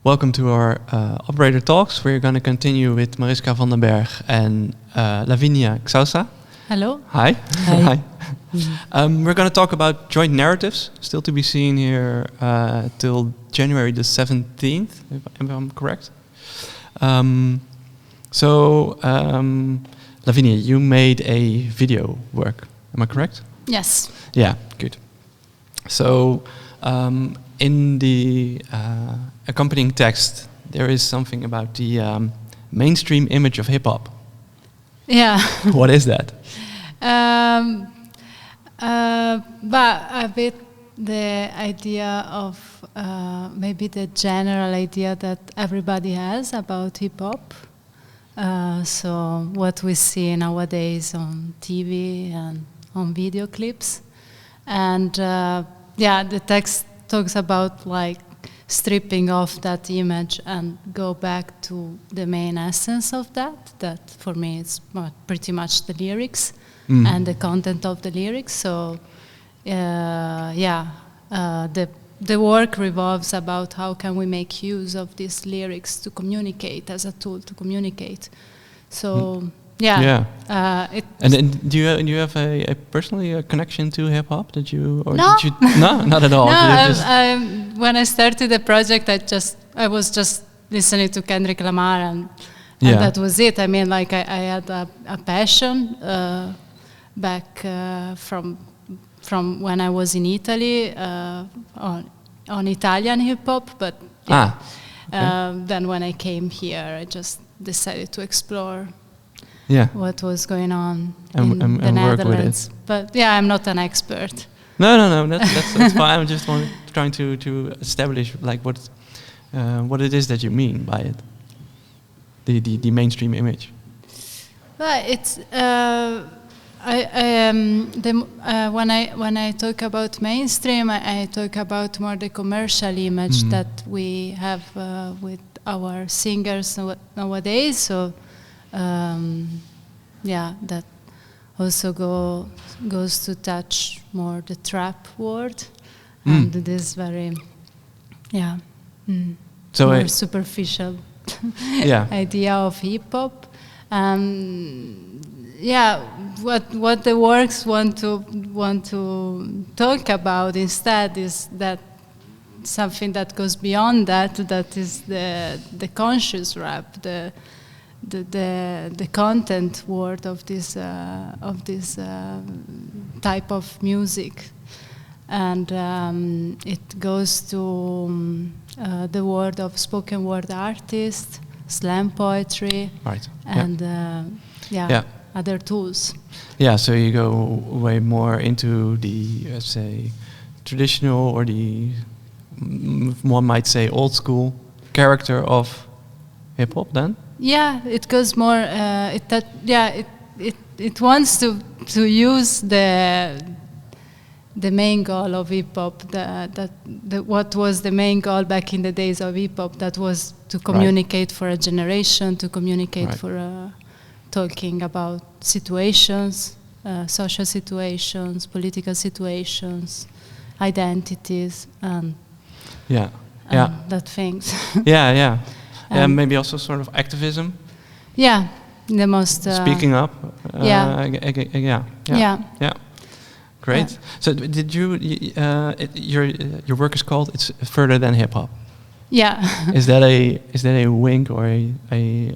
Welcome to our operator talks. We're going to continue with Mariska van den Berg and Lavinia Xausa. Hello. Hi. Hi. Hi. We're going to talk about Joined Naratives, still to be seen here till January the 17th, if I'm correct. Lavinia, you made a video work, am I correct? Yes. Yeah, good. So, in the accompanying text, there is something about the mainstream image of hip-hop. Yeah. What is that? But a bit the idea of maybe the general idea that everybody has about hip-hop. So what we see nowadays on TV and on video clips. And the text talks about like stripping off that image and go back to the main essence of that. That for me is pretty much the lyrics and the content of the lyrics. So the work revolves about how can we make use of these lyrics to communicate as a tool to communicate. So do you have a personally connection to hip hop? Did you did you? No, not at all. No, when I started the project, I was just listening to Kendrick Lamar and that was it. I mean, like I had a passion back from when I was in Italy on Italian hip hop, but then when I came here, I just decided to explore what was going on in the Netherlands. But I'm not an expert. No, that's fine. I'm just trying to establish like what it is that you mean by it, the mainstream image. But it's when I talk about mainstream, I talk about more the commercial image that we have with our singers nowadays. So that also goes to touch more the trap world and this very more superficial idea of hip hop. What the works want to talk about instead is that something that goes beyond that is the conscious rap, the content world of this type of music, and it goes to the world of spoken word artists, slam poetry, and other tools. Yeah, so you go way more into the say traditional or the one might say old school character of hip hop then. Yeah, it goes more. It wants to use the main goal of hip hop. What was the main goal back in the days of hip hop? That was to communicate for a generation, to communicate for talking about situations, social situations, political situations, identities, that things. Maybe also sort of activism. Yeah, the most speaking up. Great. So, did you? Your work is called "It's Further Than Hip Hop." Yeah. Is that a wink or a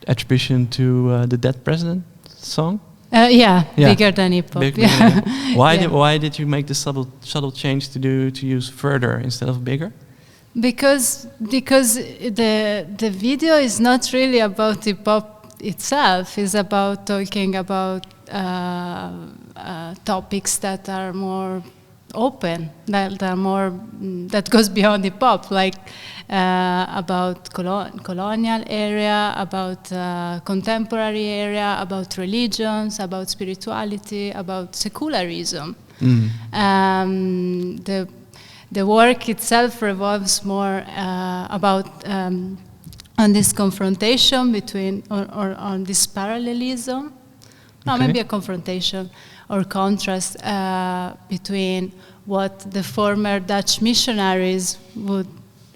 attribution to the Dead President song? Bigger than hip hop. Why did you make the subtle change to use further instead of bigger? Because the video is not really about hip hop itself. It's about talking about topics that are more open, that goes beyond hip hop, like about colonial area, about contemporary area, about religions, about spirituality, about secularism. The work itself revolves more about on this confrontation between, or on this parallelism, maybe a confrontation or contrast between what the former Dutch missionaries would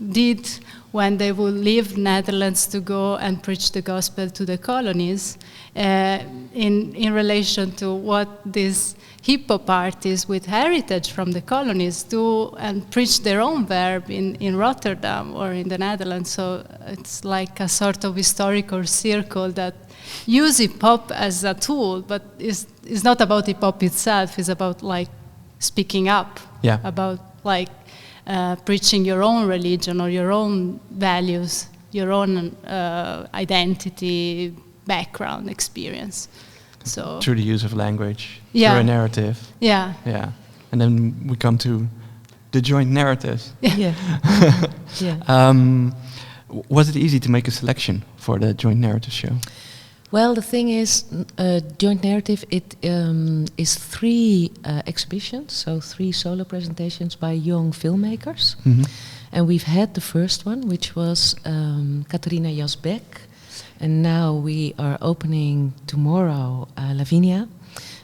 did when they would leave Netherlands to go and preach the gospel to the colonies, in relation to what these hip hop artists with heritage from the colonies do and preach their own verb in Rotterdam or in the Netherlands. So it's like a sort of historical circle that use hip hop as a tool, but it's not about hip hop itself. It's about like speaking up, about like preaching your own religion or your own values, your own identity, background, experience. So through the use of language, through a narrative. Yeah. And then we come to the joined narratives. Yeah. Was it easy to make a selection for the joined narrative show? Well, the thing is, Joined Narrative, it is 3 exhibitions, so 3 solo presentations by young filmmakers. Mm-hmm. And we've had the first one, which was Katarina Jazbec. And now we are opening tomorrow Lavinia.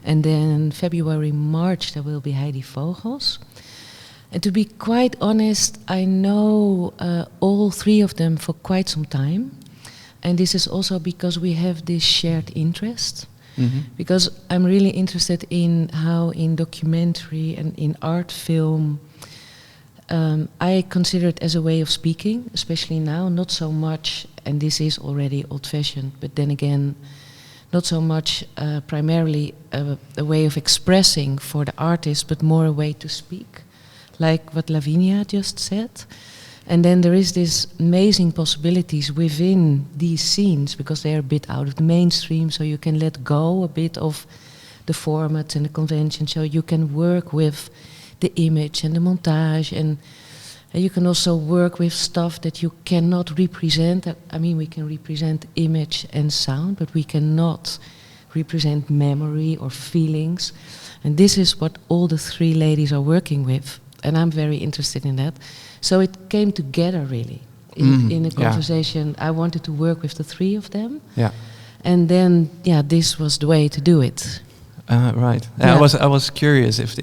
And then February, March, there will be Heidi Vogels. And to be quite honest, I know all 3 of them for quite some time. And this is also because we have this shared interest. Mm-hmm. Because I'm really interested in how in documentary and in art film, I consider it as a way of speaking, especially now, not so much, and this is already old-fashioned, but then again, not so much primarily a way of expressing for the artist, but more a way to speak, like what Lavinia just said. And then there is this amazing possibilities within these scenes, because they are a bit out of the mainstream, so you can let go a bit of the formats and the convention, so you can work with the image and the montage, and you can also work with stuff that you cannot represent. I mean, we can represent image and sound, but we cannot represent memory or feelings. And this is what all the 3 ladies are working with, and I'm very interested in that. So it came together really in a conversation. I wanted to work with the 3 of them, and then this was the way to do it. Right. I was curious if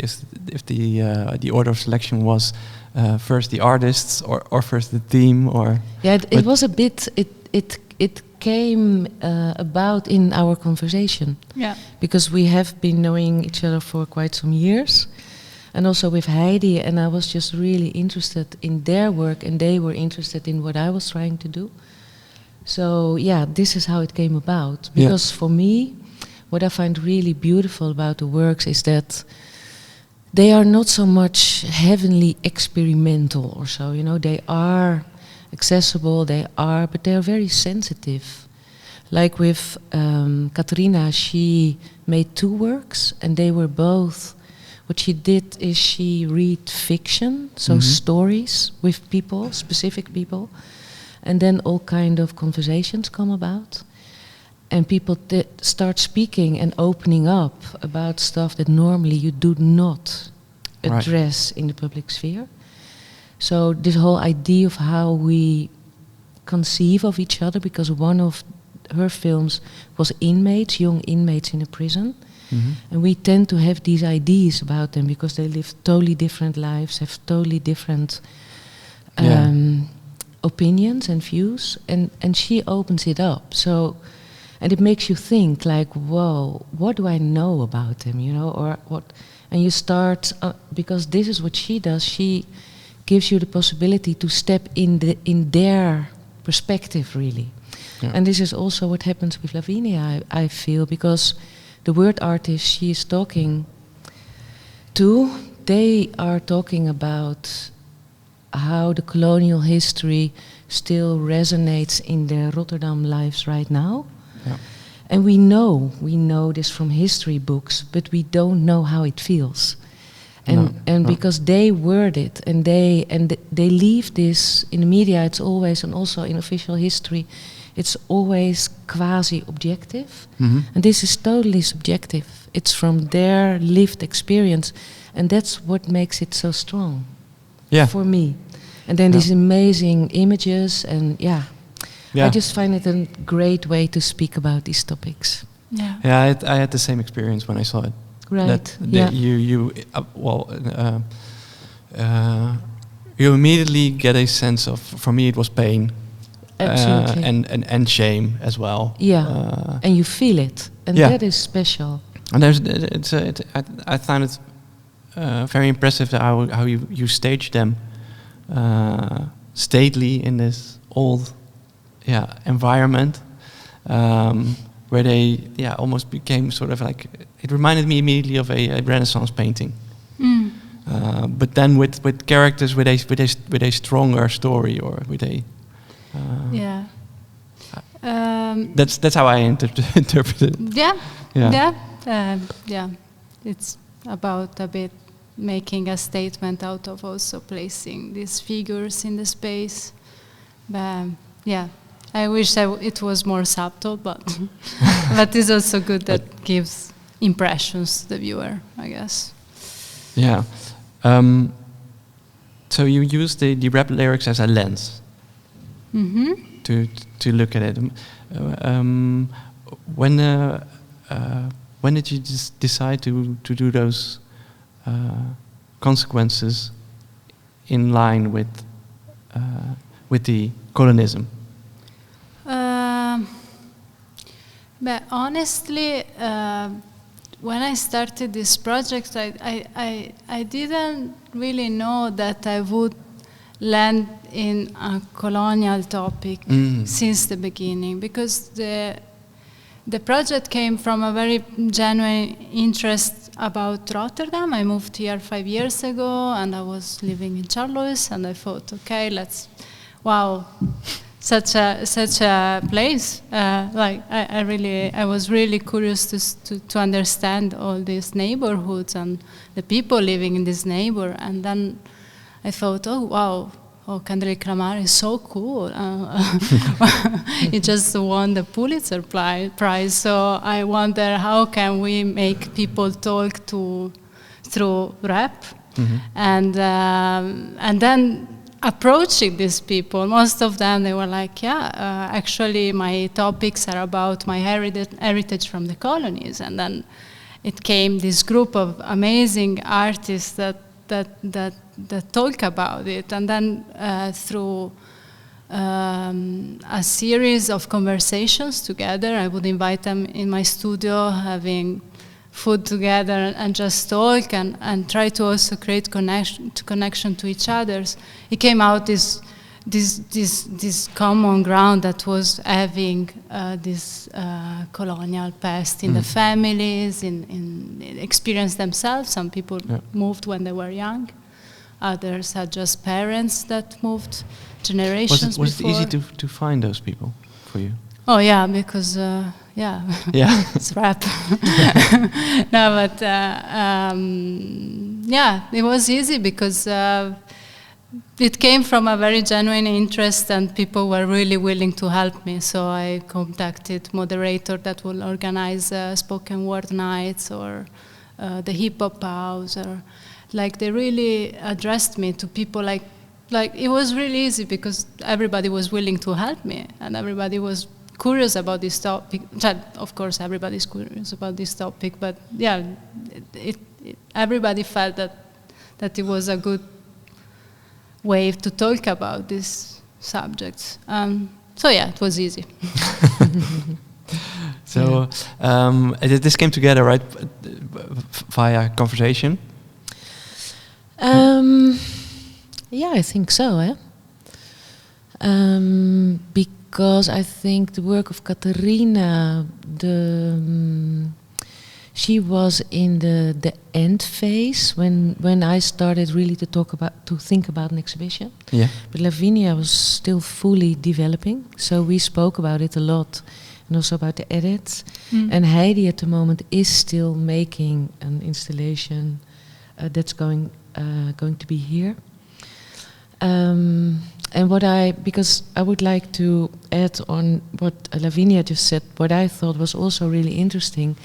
the order of selection was first the artists or first the theme, or it was a bit. It came about in our conversation. Yeah. Because we have been knowing each other for quite some years, and also with Heidi, and I was just really interested in their work, and they were interested in what I was trying to do. So this is how it came about. Because for me, what I find really beautiful about the works is that they are not so much heavenly experimental or so, they are accessible, but they are very sensitive. Like with Katarina, she made 2 works, and they were both, what she did is she read fiction, so stories with people, specific people, and then all kind of conversations come about. And people start speaking and opening up about stuff that normally you do not address in the public sphere. So this whole idea of how we conceive of each other, because one of her films was inmates, young inmates in a prison. Mm-hmm. And we tend to have these ideas about them because they live totally different lives, have totally different opinions and views. And she opens it up. So... And it makes you think, like, whoa, what do I know about them, or what? And you start, because this is what she does. She gives you the possibility to step in their perspective, really. Yeah. And this is also what happens with Lavinia, I feel, because the word artist she is talking to, they are talking about how the colonial history still resonates in their Rotterdam lives right now. Yeah. And we know this from history books, but we don't know how it feels. And because they word it, and they leave this in the media, it's always, and also in official history, it's always quasi-objective. Mm-hmm. And this is totally subjective. It's from their lived experience, and that's what makes it so strong for me. And then these amazing images, and I just find it a great way to speak about these topics. Yeah, I had the same experience when I saw it. Right. you immediately get a sense of, for me it was pain. Absolutely. And shame as well. Yeah, and you feel it, and that is special. And I find it very impressive how you stage them stately in this old environment, where they almost became sort of like, it reminded me immediately of a Renaissance painting. But then with characters with a stronger story, or with a that's how I interpret it. It's about a bit making a statement out of also placing these figures in the space. But I wish it was more subtle, but but it's also good that gives impressions to the viewer, I guess. Yeah. So you use the rap lyrics as a lens to look at it. When did you decide to do those consequences in line with the colonism? But honestly, when I started this project, I didn't really know that I would land in a colonial topic since the beginning, because the project came from a very genuine interest about Rotterdam. I moved here 5 years ago, and I was living in Charloes, and I thought, okay, such a place. I was really curious to understand all these neighborhoods and the people living in this neighbor. And then I thought, Kendrick Lamar is so cool. He just won the Pulitzer Prize. So I wonder, how can we make people talk through rap? And then approaching these people, most of them, they were like, actually my topics are about my heritage from the colonies. And then it came this group of amazing artists that talk about it. And then through a series of conversations together, I would invite them in my studio, having food together and just talk and try to also create connection to each other's. It came out this common ground that was having this colonial past in the families, in experience themselves. Some people moved when they were young. Others had just parents that moved generations before. Was it easy to find those people for you? Oh yeah, because it's rap. No, but it was easy because it came from a very genuine interest, and people were really willing to help me. So I contacted moderator that will organize spoken word nights, or the hip hop house, or they really addressed me to people like it was really easy because everybody was willing to help me, and everybody was curious about this topic. Of course, everybody's curious about this topic, but everybody felt that it was a good way to talk about these subjects. So it was easy. So this came together, right, via conversation? I think so. Because I think the work of Katarina, she was in the end phase when I started really to think about an exhibition. Yeah. But Lavinia was still fully developing, so we spoke about it a lot, and also about the edits. And Heidi at the moment is still making an installation that's going to be here. And because I would like to add on what Lavinia just said, what I thought was also really interesting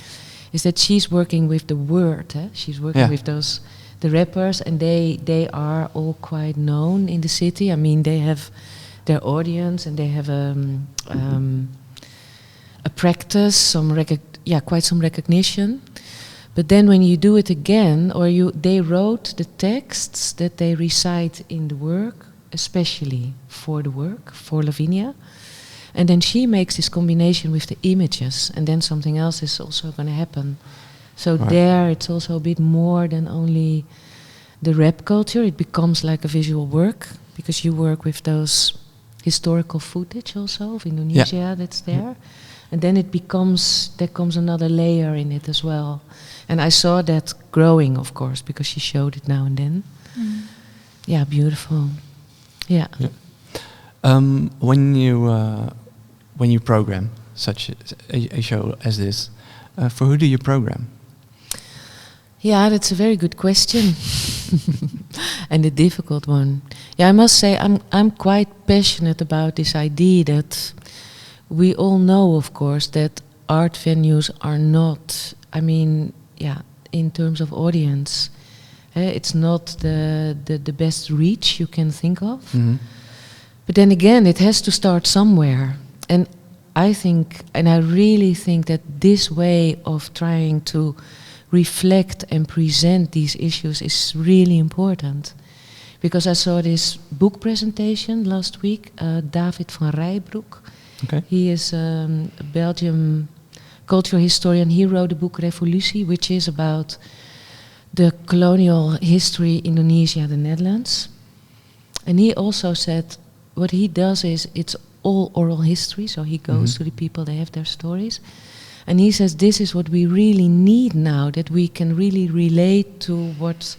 is that she's working with the word. She's working with the rappers, and they are all quite known in the city. I mean, they have their audience, and they have a practice, quite some recognition. But then when you do it again, or they wrote the texts that they recite in the work, especially for the work, for Lavinia. And then she makes this combination with the images, and then something else is also going to happen. So there it's also a bit more than only the rap culture. It becomes like a visual work, because you work with those historical footage also of Indonesia that's there. And then there comes another layer in it as well. And I saw that growing, of course, because she showed it now and then. Yeah, beautiful. Yeah. When you program such a show as this, for who do you program? Yeah, that's a very good question. And a difficult one. Yeah, I must say I'm quite passionate about this idea that we all know, of course, that art venues are not, in terms of audience, it's not the best reach you can think of. Mm-hmm. But then again, it has to start somewhere. And I really think that this way of trying to reflect and present these issues is really important. Because I saw this book presentation last week, David van Rijbroek. Okay. He is a Belgian cultural historian. He wrote the book Revolutie, which is about the colonial history Indonesia, the Netherlands. And he also said what he does is it's all oral history, so he goes to the people, they have their stories. And he says this is what we really need now, that we can really relate to what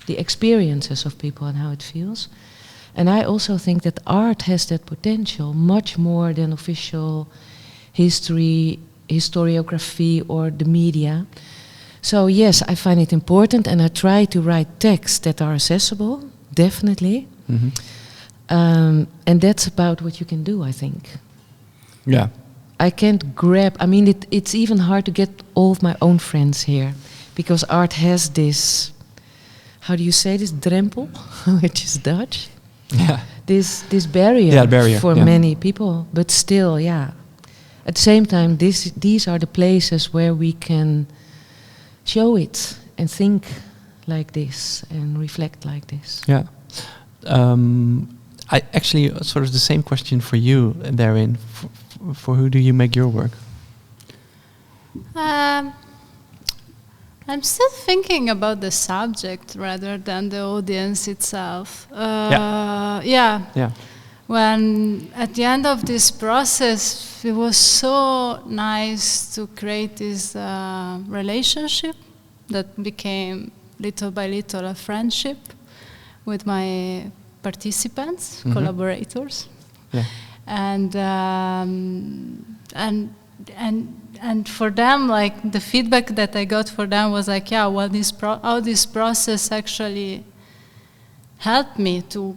the experiences of people and how it feels. And I also think that art has that potential much more than official history, historiography or the media. So yes, I find it important, and I try to write texts that are accessible, definitely. Mm-hmm. And that's about what you can do, I think. Yeah. I can't grab, it's even hard to get all of my own friends here, because art has this, how do you say this, drempel, which is Dutch? Yeah. This barrier, for many people, but still, yeah. At the same time, these are the places where we can show it and think like this and reflect like this. Yeah. I actually sort of the same question for you therein. For who do you make your work? I'm still thinking about the subject rather than the audience itself. Yeah. When at the end of this process, it was so nice to create this relationship that became little by little a friendship with my participants, collaborators. Yeah. And for them, like the feedback that I got for them was like, yeah, well, how this process actually helped me to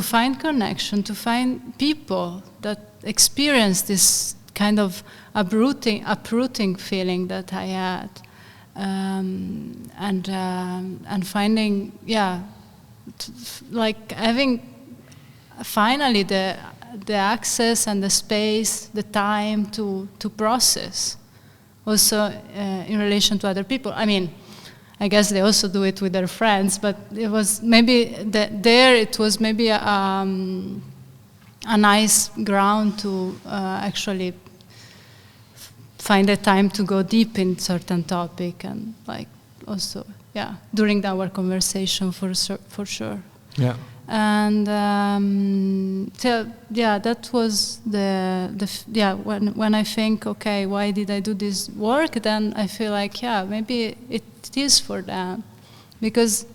find connection, to find people that experience this kind of uprooting feeling that I had, and finding, like having finally the access and the space, the time to process, also in relation to other people. I guess they also do it with their friends, but it was maybe it was maybe a nice ground to actually find a time to go deep in certain topic, and like also during our conversation for sure. Yeah. And that was when I think, okay, why did I do this work? Then I feel like maybe it is for them, because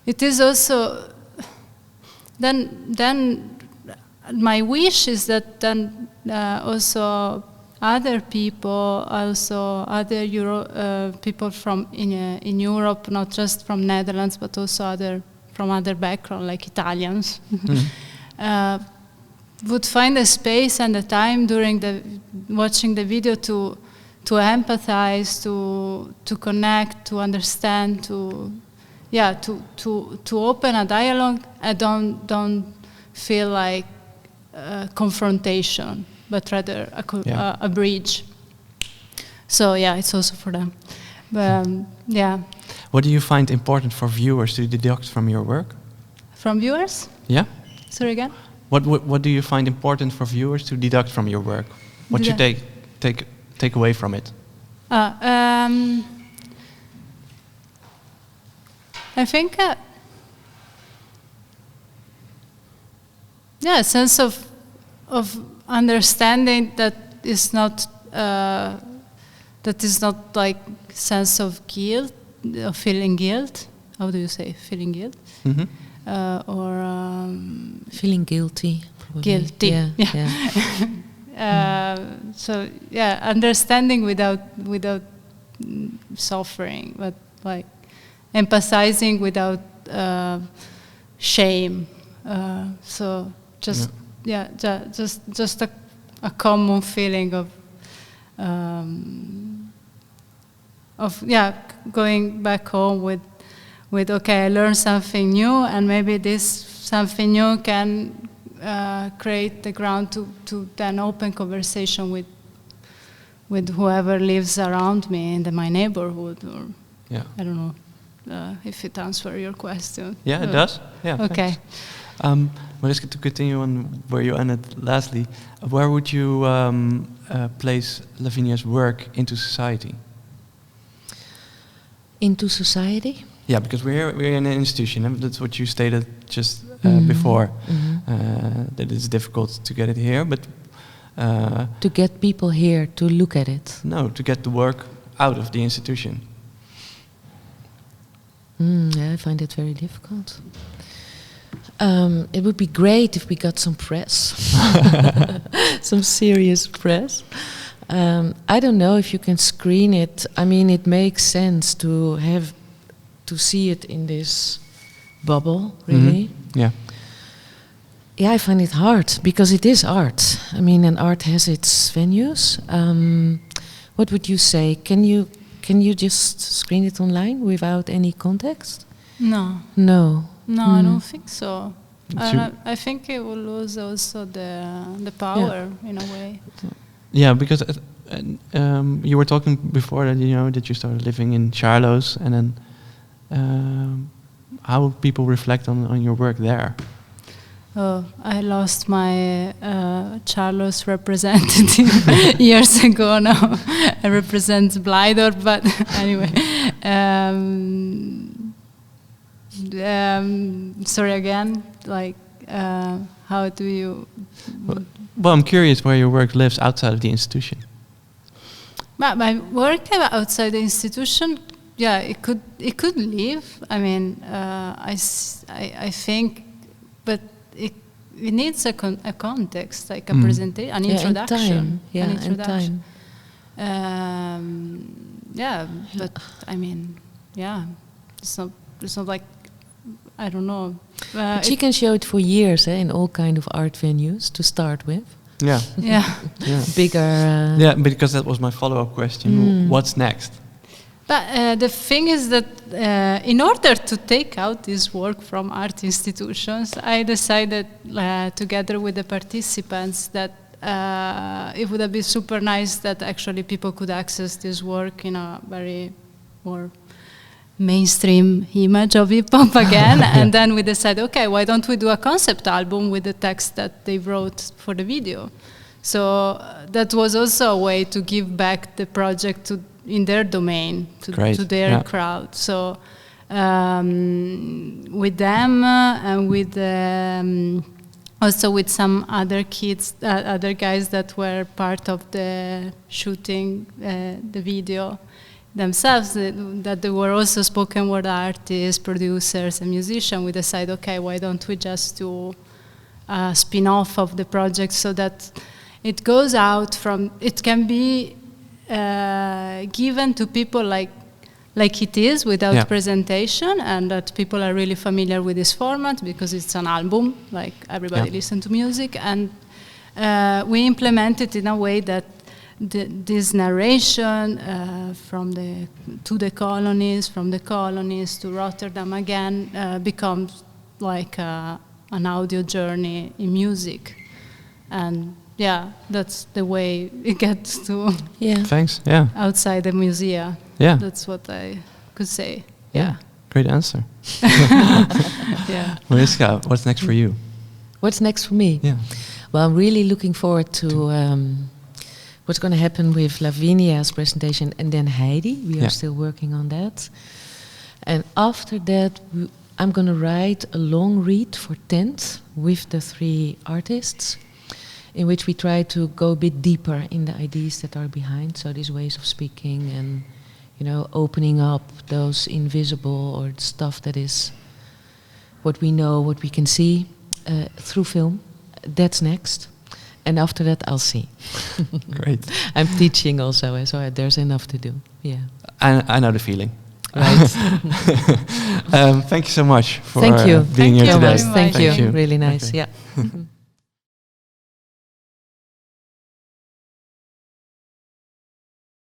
it is also then my wish is that then also other people, also other people from in Europe, not just from Netherlands, but also from other background, like Italians, would find a space and a time during watching the video to empathize, to connect, to understand, to open a dialogue. I don't feel like confrontation, but rather a bridge. So it's also for them. Yeah. What do you find important for viewers to deduct from your work? From viewers? Yeah. Sorry again? What do you find important for viewers to deduct from your work? What should they take away from it? I think, a sense of understanding that is not like sense of guilt, of feeling guilt. How do you say feeling guilt? Mm-hmm. Or feeling guilty. Probably. Guilty. Yeah. So understanding without suffering, but like empathizing without shame. So just a common feeling of going back home with okay, I learned something new, and maybe this something new can create the ground to then open conversation with whoever lives around me in my neighborhood, or I don't know if it answers your question. Yeah, it does. Yeah. Okay. Mariska, to continue on where you ended lastly, where would you place Lavinia's work into society? Into society? Yeah, because we're in an institution, and that's what you stated just before. Mm-hmm. That it's difficult to get it here, but to get people here to look at it. No, to get the work out of the institution. I find it very difficult. It would be great if we got some press, some serious press. I don't know if you can screen it. I mean, it makes sense to see it in this bubble, really. Mm-hmm. Yeah. Yeah, I find it hard because it is art. I mean, and art has its venues. What would you say? Can you just screen it online without any context? No. No. No, I don't think so. I think it will lose also the power in a way. Yeah, because you were talking before that that you started living in Charloes, and then how people reflect on your work there. Oh, I lost my Charloes representative years ago now. I represent Blijdorp, but anyway. Sorry again, like how do you... Well, I'm curious where your work lives outside of the institution. My work outside the institution, it could live. I mean, I think, but it needs a context, like a presentation, an introduction. And time. But I mean, it's not like, I don't know. But you can show it for years in all kind of art venues to start with. Yeah. Bigger. Because that was my follow-up question. What's next? But the thing is that in order to take out this work from art institutions, I decided together with the participants that it would have been super nice that actually people could access this work in a very more mainstream image of hip-hop again. And then we decided, okay, why don't we do a concept album with the text that they wrote for the video? So that was also a way to give back the project in their domain, to their crowd. So with them and with also with some other kids, other guys that were part of the shooting the video themselves, that they were also spoken word artists, producers, and musicians, we decided, okay, why don't we just do a spin-off of the project so that it goes out from, it can be given to people like it is without presentation, and that people are really familiar with this format because it's an album, like everybody listens to music, and we implement it in a way that this narration from the colonies to Rotterdam again becomes like an audio journey in music, and that's the way it gets to Thanks. outside the museum. Yeah. That's what I could say. Yeah. Great answer. Yeah. Mariska, what's next for you? What's next for me? Yeah. Well, I'm really looking forward to what's going to happen with Lavinia's presentation and then Heidi. We are still working on that. And after that, I'm going to write a long read for tent with the 3 artists, in which we try to go a bit deeper in the ideas that are behind. So these ways of speaking and, opening up those invisible or stuff that is what we know, what we can see through film. That's next. And after that, I'll see. Great. I'm teaching also, so there's enough to do. Yeah. I know the feeling. Right. Thank you so much for being here today. Thank you. Really nice. Okay. Yeah.